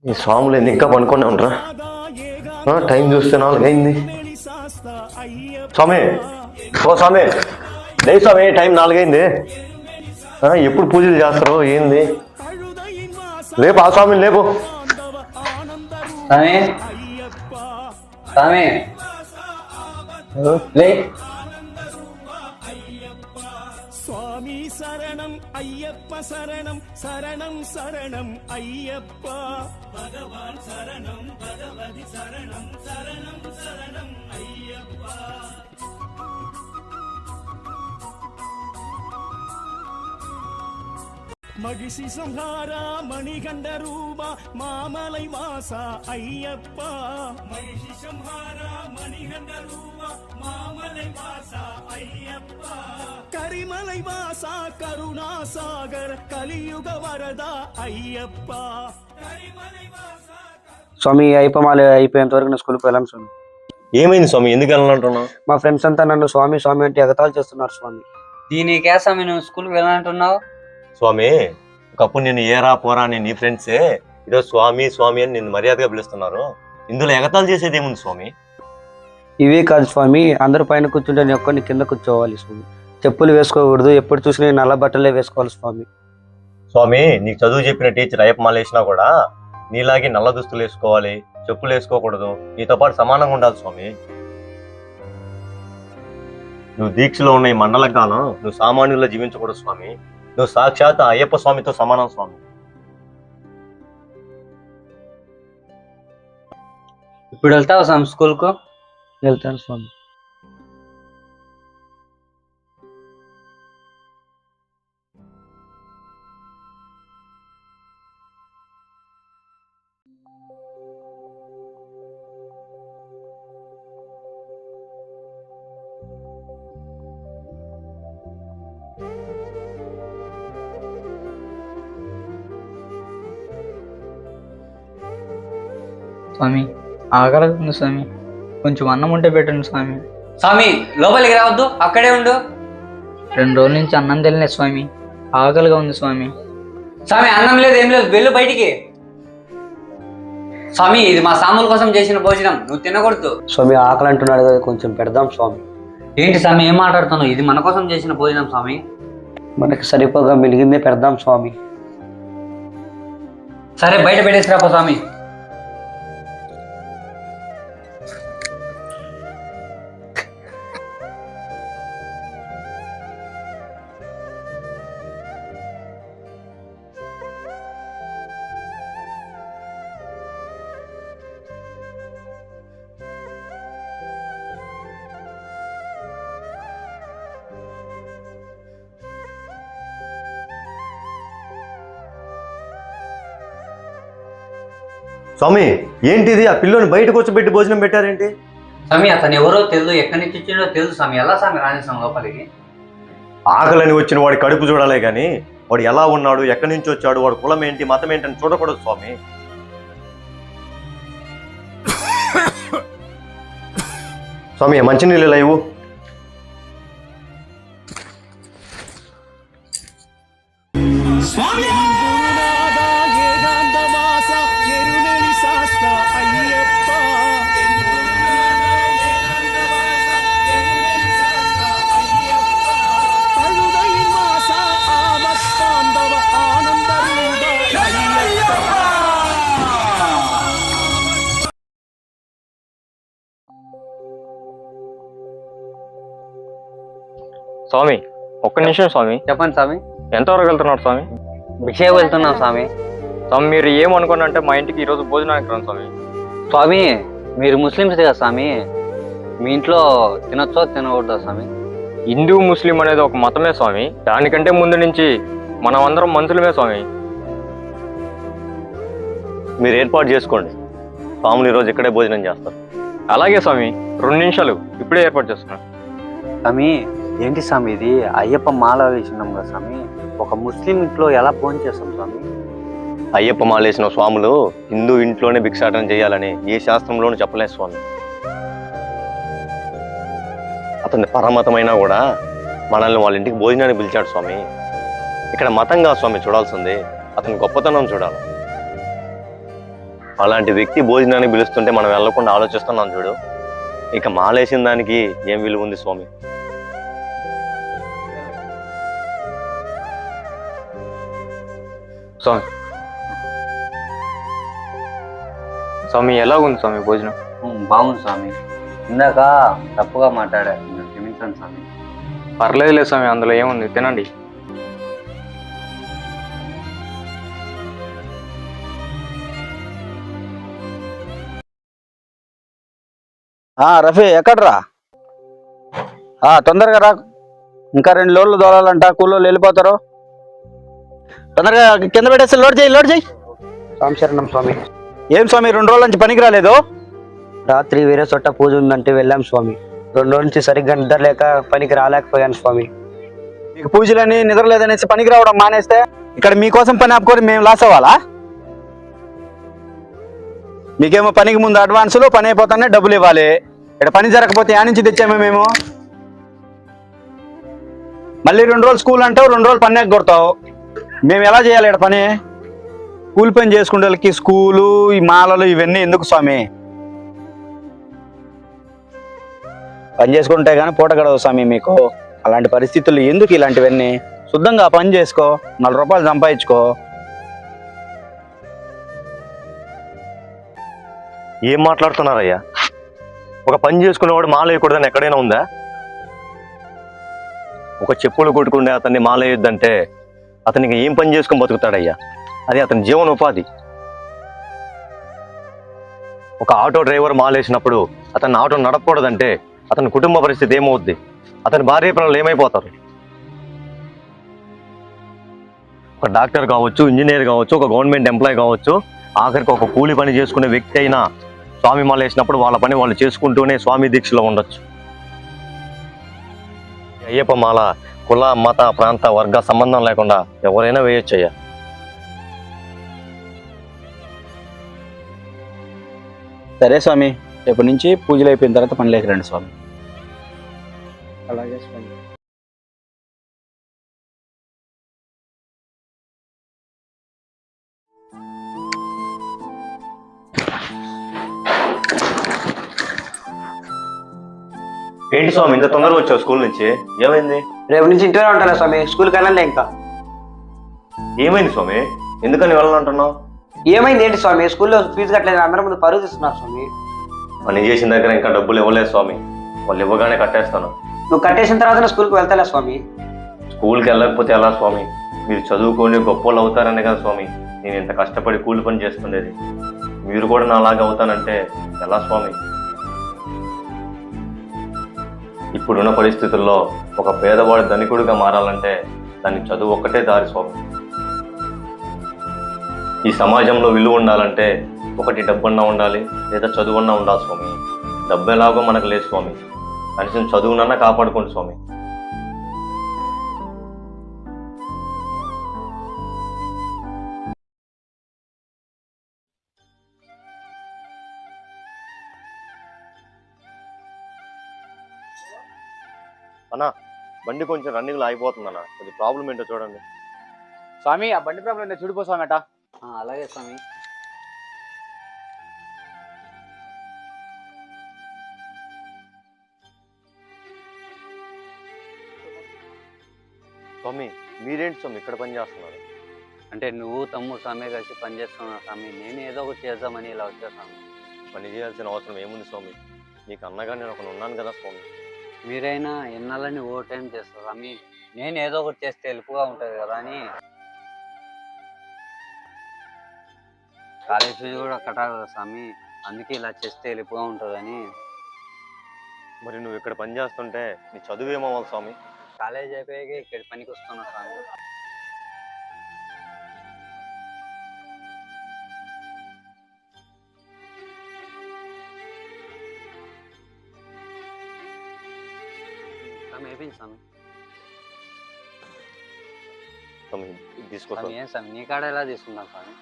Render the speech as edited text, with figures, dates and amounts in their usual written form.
ఈ స్వాములు ఇంకా పనుకొని ఉండరా? టైం చూస్తే 4 అయింది. స్వామి, ఓ స్వామి, లే స్వామి, టైం 4 అయింది. ఎప్పుడు పూజలు చేస్తారు ఏంది? లేపు ఆ స్వామిని లేపు. స్వామి స్వామి లే. స్వామి శరణం అయ్యప్ప శరణం శరణం శరణం అయ్యప్ప భగవాన్ శరణం భగవతి శరణం శరణం శరణం అయ్యప్ప. మగిసి సంహార మణికంఠ రూప మామలై వాస అయ్యప్ప. మగిసి సంహార మణికంఠ రూప మామలై వాస అయ్యప్ప. కరిమలై వాస కరుణా సాగర్ కలియుగ వరద అయ్యప్ప. కరిమలై వాస. స్వామి అయ్యప్పమాల అయిపోయేంత వరకు నా స్కూల్కి వెళ్ళాను స్వామి. ఏమైంది స్వామి, ఎందుకు వెళ్ళాలంటున్నావు? మా ఫ్రెండ్స్ అంతా నన్ను స్వామి స్వామి అంటే ఎగతాళి చేస్తున్నారు స్వామి. దీనికే స్వామి నువ్వు స్కూల్కి వెళ్ళాలంటున్నావు? స్వామి, ఒకప్పుడు నేను ఏరా పోరా అని నీ ఫ్రెండ్సే ఈరోజు స్వామి స్వామి అని నిన్ను మర్యాదగా పిలుస్తున్నారు. ఇందులో ఎగతాలు చేసేది ఏముంది స్వామి? ఇవే కాదు స్వామి, అందరు పైన కూర్చుంటే నేను ఒక్కడిని కింద కూర్చోవాలి స్వామి. చెప్పులు వేసుకోకూడదు, ఎప్పుడు చూసినా నల్ల బట్టలే వేసుకోవాలి స్వామి. స్వామి, నీకు చదువు చెప్పిన టీచర్ అయ్యప్ప మాల వేసినా కూడా నీలాగే నల్ల దుస్తులు వేసుకోవాలి, చెప్పులు వేసుకోకూడదు, నీతో పాటు సమానంగా ఉండాలి స్వామి. నువ్వు దీక్షలో ఉన్న ఈ మండల కాలం నువ్వు సామాన్యుల్లో జీవించకూడదు స్వామి. నువ్వు సాక్షాత్ అయ్యప్ప స్వామితో సమానం స్వామి. ఇప్పుడు వెళ్తావా స్వామి స్కూల్కు? వెళ్తాను స్వామి. స్వామి ఆకలిగా ఉంది స్వామి, కొంచెం అన్నం ఉంటే పెట్టండి స్వామి. స్వామి లోపలికి రావద్దు, అక్కడే ఉండు. 2 రోజుల నుంచి అన్నం తెలియలేదు స్వామి, ఆకలిగా ఉంది స్వామి. స్వామి అన్నం లేదు ఏం లేదు, వెళ్ళు బయటికి. స్వామి ఇది మా సాముల కోసం చేసిన భోజనం, నువ్వు తినకూడదు. స్వామి ఆకలి అంటున్నాడు కదా, కొంచెం పెడదాం స్వామి. ఏంటి స్వామి ఏం మాట్లాడుతున్నావు? ఇది మన కోసం చేసిన భోజనం స్వామి. మనకి సరిపోగా మిలిగిందే పెడదాం స్వామి. సరే బయట పెట్టేసిరాపో స్వామి. స్వామి, ఏంటిది? ఆ పిల్లని బయటకు వచ్చి పెట్టి భోజనం పెట్టారేంటి? స్వామి అతను ఎవరో తెలుసు, ఎక్కడి నుంచి వచ్చిందో తెలుసు స్వామి. ఎలా స్వామి రాజేశ్వరం లోపలికి? ఆకలని వచ్చిన వాడి కడుపు చూడాలే కానీ వాడు ఎలా ఉన్నాడు, ఎక్కడి నుంచి వచ్చాడు, వాడు కులం ఏంటి, మతం ఏంటి అని చూడకూడదు స్వామి. స్వామి మంచినీళ్ళు లేవు. స్వామి గురునాథ ఏకాంత వాస ఎరుమెలి శాస్త్ర అయ్యప్ప. అరుదై వాస ఆవస్తాందవ ఆనంద రూప అయ్యప్ప. స్వామి ఒక్క నిమిషం స్వామి. చెప్పండి స్వామి. ఎంతవరకు వెళ్తున్నారు స్వామి? భిక్షకు వెళ్తున్నాం స్వామి. స్వామి మీరు ఏమనుకోని అంటే మా ఇంటికి ఈరోజు భోజనానికి రండి స్వామి. స్వామి మీరు ముస్లిమ్స్ కదా స్వామి, మీ ఇంట్లో తినొచ్చో తినకూడదా స్వామి? హిందూ ముస్లిం అనేది ఒక మతమే స్వామి, దానికంటే ముందు నుంచి మనం అందరం మనుషులమే స్వామి. మీరు ఏర్పాటు చేసుకోండి, స్వాములు ఈరోజు ఇక్కడే భోజనం చేస్తారు. అలాగే స్వామి, 2 నిమిషాలు ఇప్పుడే ఏర్పాటు చేస్తున్నాను. స్వామి ఏంటి స్వామి ఇది? అయ్యప్ప మాల వేసినాం కదా స్వామి, ఒక ముస్లిం ఇంట్లో ఎలా భోజనం చేస్తాం స్వామి? అయ్యప్ప మాలేసిన స్వాములు హిందూ ఇంట్లోనే భిక్షాటన చేయాలని ఏ శాస్త్రంలోనూ చెప్పలేదు స్వామి. అతని పరమతమైనా కూడా మనల్ని వాళ్ళ ఇంటికి భోజనానికి పిలిచాడు స్వామి. ఇక్కడ మతంగా స్వామి చూడాల్సింది, అతని గొప్పతనం చూడాలి. అలాంటి వ్యక్తి భోజనానికి పిలుస్తుంటే మనం వెళ్లకుండా ఆలోచిస్తున్నాం చూడు. ఇక మాలేసిన దానికి ఏం విలువ ఉంది స్వామి? స్వామి స్వామి ఎలా ఉంది స్వామి భోజనం? బాగుంది స్వామి. ఇందాక తప్పుగా మాట్లాడా, క్షమించండి స్వామి. పర్లేదులే స్వామి, అందులో ఏముంది, తినండి. రఫీ ఎక్కడ్రా? తొందరగా రా, ఇంకా 2 లోడ్లు దోలాలంట, కూలోళ్ళు వెళ్ళిపోతారు. తొందరగా కింద పెట్టేసి లోడ్ చేయి. స్వామి శరణం స్వామి. ఏం స్వామి 2 రోజుల నుంచి పనికి రాలేదు? రాత్రి వేరే చోట పూజ ఉందంటే వెళ్ళాం స్వామి. 2 రోజుల నుంచి సరిగ్గా నిద్ర లేక పనికి రాలేకపోయాను స్వామి. మీకు పూజలని నిద్ర లేదనేసి పనికి రావడం మానేస్తే ఇక్కడ మీకోసం పని ఆపుకొని మేము లాస్ అవ్వాలా? మీకేమో పనికి ముందు అడ్వాన్సులు, పని అయిపోతానే డబ్బులు ఇవ్వాలి. ఇక్కడ పని జరగకపోతే యా నుంచి తెచ్చామో మేము? మళ్ళీ 2 రోజులు స్కూల్ అంటావు, 2 రోజులు పని కొడతావు. మేము ఎలా చేయాలి ఇక్కడ పని? కూలి పని చేసుకునే వాళ్ళకి స్కూలు, ఈ మాలలు ఇవన్నీ ఎందుకు స్వామి? పని చేసుకుంటే కానీ పూట గడవు స్వామి మీకు. అలాంటి పరిస్థితులు ఎందుకు ఇలాంటివన్నీ? శుద్ధంగా పని చేసుకో, 4 రూపాయలు సంపాదించుకో. ఏం మాట్లాడుతున్నారయ్యా? ఒక పని చేసుకునేవాడు మాల వేయకూడదని ఎక్కడైనా ఉందా? ఒక చెప్పులు కొట్టుకుంటే అతన్ని మాల వేయొద్దంటే అతనికి ఏం పని చేసుకుని బతుకుతాడయ్యా? అది అతని జీవనోపాధి. ఒక ఆటో డ్రైవర్ మాలేసినప్పుడు అతన్ని ఆటో నడపకూడదంటే అతని కుటుంబ పరిస్థితి ఏమవుద్ది? అతని భార్య పిల్లలు ఏమైపోతారు? ఒక డాక్టర్ కావచ్చు, ఇంజనీర్ కావచ్చు, ఒక గవర్నమెంట్ ఎంప్లాయ్ కావచ్చు, ఆఖరికి ఒక కూలి పని చేసుకునే వ్యక్తి అయినా స్వామి మాల వేసినప్పుడు వాళ్ళ పని వాళ్ళు చేసుకుంటూనే స్వామి దీక్షలో ఉండొచ్చు. అయ్యప్ప మాల కుల, మత, ప్రాంత, వర్గ సంబంధం లేకుండా ఎవరైనా వేయొచ్చయ్యా. సరే స్వామి, రేపటి నుంచి పూజలు అయిపోయిన తర్వాత పనిలోకి రండి స్వామి. అలాగే స్వామి. ఏంటి స్వామి ఇంత తొందరగా వచ్చావు స్కూల్ నుంచి? ఏమైంది? రేపు నుంచి ఇంట్లోనే ఉంటారా స్వామి, స్కూల్కి వెళ్ళండి. ఇంకా ఏమైంది స్వామి? ఎందుకని వెళ్ళాలంటున్నావు? ఏమైంది ఏంటి స్వామి? స్కూల్లో ఫీజు కట్టలేదు, అందరి ముందు పరుగు తీస్తున్నారు స్వామి. పని చేసిన దగ్గర ఇంకా డబ్బులు ఇవ్వలేదు స్వామి. వాళ్ళు ఇవ్వగానే కట్టేస్తాను. నువ్వు కట్టేసిన తర్వాత స్కూల్కి వెళ్తాలే స్వామి. స్కూల్కి వెళ్ళకపోతే ఎలా స్వామి? మీరు చదువుకొని గొప్పలు అవుతారనే కదా స్వామి నేను ఇంత కష్టపడి కూలి పని చేస్తుండేది. మీరు కూడా నాలాగా అవుతానంటే ఎలా స్వామి? ఇప్పుడున్న పరిస్థితుల్లో ఒక పేదవాడు ధనికుడిగా మారాలంటే దానికి చదువు ఒక్కటే దారి స్వామి. ఈ సమాజంలో విలువ ఉండాలంటే ఒకటి డబ్బన్నా ఉండాలి, లేదా చదువున్నా ఉండాలి స్వామి. డబ్బు ఎలాగో మనకు లేదు స్వామి, కనీసం చదువునన్నా కాపాడుకోండి స్వామి. అన్నా బండి కొంచెం రన్నింగ్లో ఆగిపోతుందన్నా, కొంచెం ప్రాబ్లం ఏంటో చూడండి. స్వామి ఆ బండి ప్రాబ్లం చూడిపో స్వామి అట. అలాగే స్వామి. స్వామి మీరేంటి స్వామి ఇక్కడ పని చేస్తున్నారు? అంటే నువ్వు తమ్ముడు స్వామి కలిసి పని చేస్తున్నావు స్వామి, నేను ఏదో ఒకటి చేద్దామని ఇలా వచ్చేసాను. పని చేయాల్సిన అవసరం ఏముంది స్వామి? నీకు అన్నగా నేను ఒకటి ఉన్నాను కదా స్వామి. మీరైనా ఎన్నాళ్ళని ఓ టైం చేస్తారు స్వామి, నేను ఏదో ఒకటి చేస్తే హెల్ప్గా ఉంటుంది కదా అని. కాలేజ్ ఫీజు కూడా కట్టాలి కదా స్వామి, అందుకే ఇలా చేస్తే హెల్ప్గా ఉంటుందని. మరి నువ్వు ఇక్కడ పని చేస్తుంటే నీ చదువు ఏమవ్వాలి స్వామి? కాలేజ్ అయిపోయాక ఇక్కడ పనికి వస్తున్నా స్వామి. స్వామి అయిపోయింది స్వామి. స్వామి ఇది తీసుకో స్వామి స్వామి. ఏం స్వామి నీ కాడ ఎలా తీసుకుంటాం స్వామి?